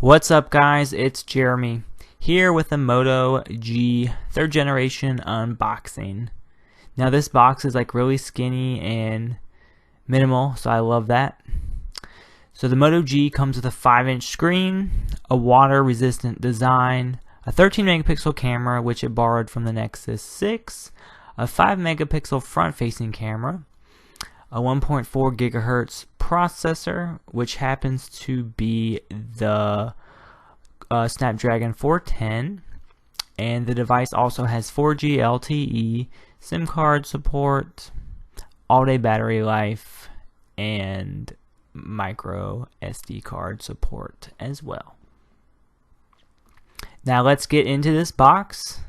What's up, guys? It's Jeremy here with the Moto G 3rd generation unboxing. Now this box is like really skinny and minimal, so I love that. So the Moto G comes with a 5-inch screen, a water resistant design, a 13 megapixel camera which it borrowed from the Nexus 6, a 5 megapixel front facing camera, a 1.4 gigahertz processor, which happens to be the Snapdragon 410, and the device also has 4G LTE, SIM card support, all-day battery life, and micro SD card support as well. Now let's get into this box.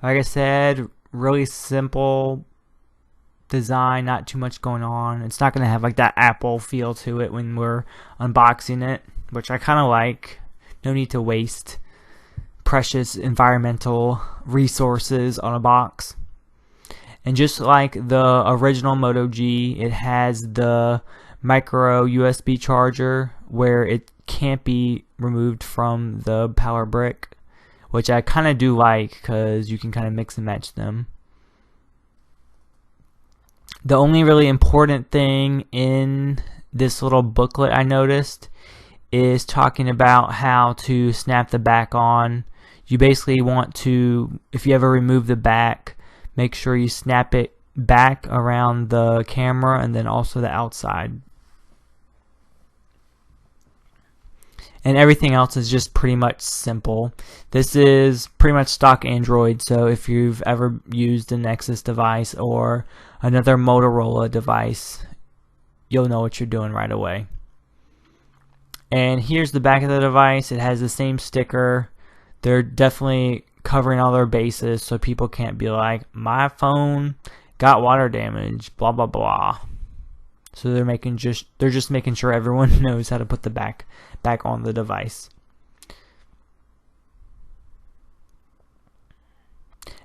Like I said, really simple design, not too much going on. It's not going to have like that Apple feel to it when we're unboxing it, which I kind of like. No need to waste precious environmental resources on a box. And just like the original Moto G, it has the micro USB charger where it can't be removed from the power brick, which I kind of do like because you can kind of mix and match them. The only really important thing in this little booklet I noticed is talking about how to snap the back on. You basically want to, if you ever remove the back, make sure you snap it back around the camera and then also the outside. And everything else is just pretty much simple. This is pretty much stock Android, so if you've ever used a Nexus device or another Motorola device, you'll know what you're doing right away. And here's the back of the device. It has the same sticker. They're definitely covering all their bases so people can't be like, my phone got water damage, blah blah blah. So they're just making sure everyone knows how to put the back on the device.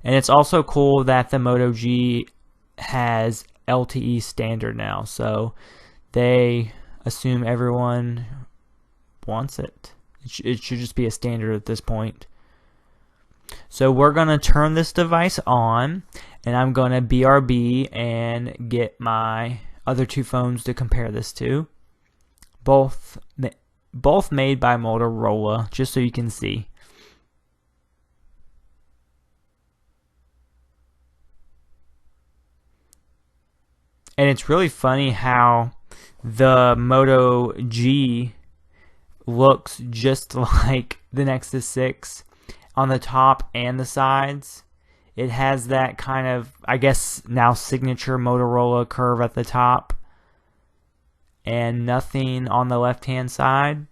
And it's also cool that the Moto G has LTE standard now, so they assume everyone wants it. It should just be a standard at this point. So we're gonna turn this device on, and I'm gonna BRB and get my other two phones to compare this to. Both made by Motorola, just so you can see. And it's really funny how the Moto G looks just like the Nexus 6 on the top and the sides. It has that kind of, I guess now, signature Motorola curve at the top and nothing on the left hand side,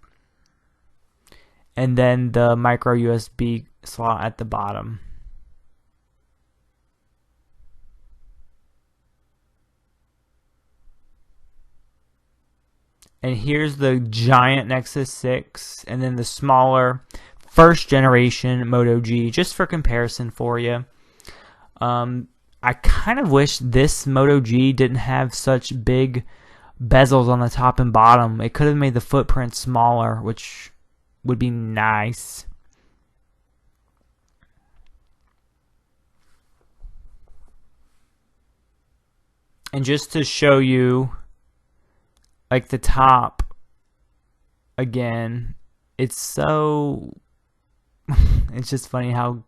and then the micro USB slot at the bottom. And here's the giant Nexus 6 and then the smaller 1st generation Moto G, just for comparison for you. I kind of wish this Moto G didn't have such big bezels on the top and bottom. It could have made the footprint smaller, which would be nice. And just to show you, like the top again, it's so it's just funny how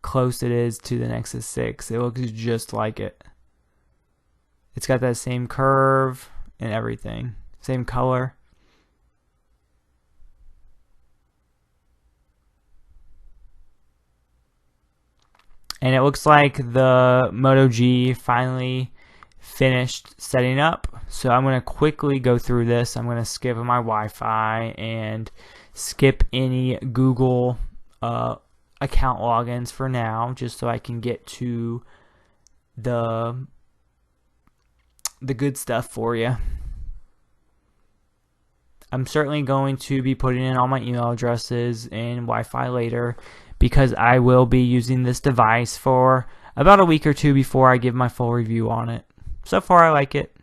close it is to the Nexus 6. It looks just like it. It's got that same curve and everything, same color. And it looks like the Moto G finally finished setting up. So I'm going to quickly go through this. I'm going to skip my Wi-Fi and skip any Google account logins for now, just so I can get to the good stuff for you. I'm certainly going to be putting in all my email addresses and Wi-Fi later, because I will be using this device for about a week or two before I give my full review on it. So far I like it.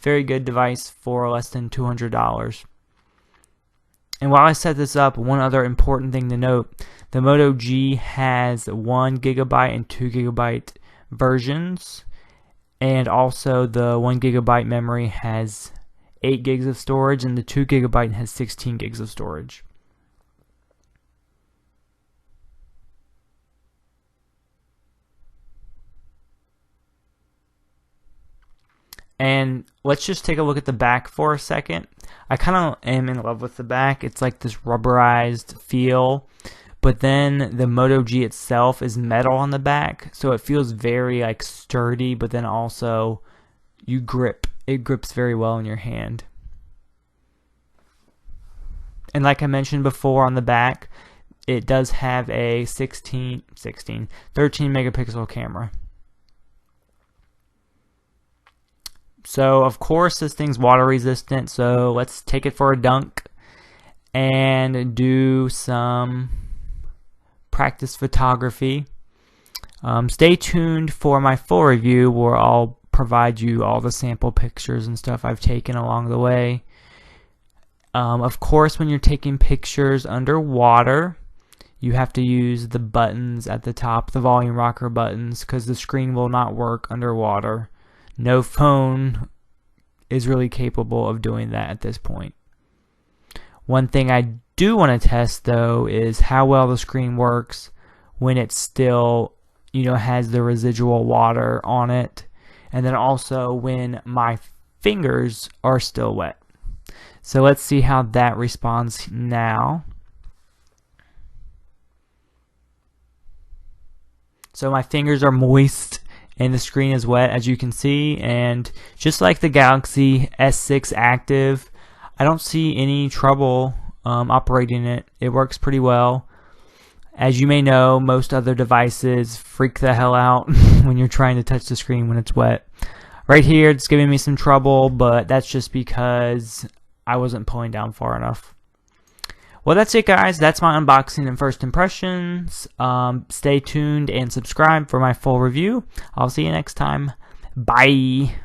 Very good device for less than $200. And while I set this up, one other important thing to note, the Moto G has 1 gigabyte and 2 gigabyte versions, and also the 1 gigabyte memory has 8 gigs of storage, and the 2 gigabyte has 16 gigs of storage. And let's just take a look at the back for a second. I kind of am in love with the back. It's like this rubberized feel, but then the Moto G itself is metal on the back, so it feels very like sturdy, but then also it grips very well in your hand. And like I mentioned before, on the back it does have a 13 megapixel camera. So of course this thing's water resistant, so let's take it for a dunk and do some practice photography. Stay tuned for my full review where I'll provide you all the sample pictures and stuff I've taken along the way. Of course, when you're taking pictures underwater, you have to use the buttons at the top, the volume rocker buttons, because the screen will not work underwater. No phone is really capable of doing that at this point. One thing I do want to test though is how well the screen works when it still, has the residual water on it, and then also when my fingers are still wet. So let's see how that responds now. So my fingers are moist and the screen is wet, as you can see, and just like the Galaxy S6 Active, I don't see any trouble operating it. It works pretty well. As you may know, most other devices freak the hell out when you're trying to touch the screen when it's wet. Right here it's giving me some trouble, but that's just because I wasn't pulling down far enough. Well, that's it, guys. That's my unboxing and first impressions. Stay tuned and subscribe for my full review. I'll see you next time. Bye.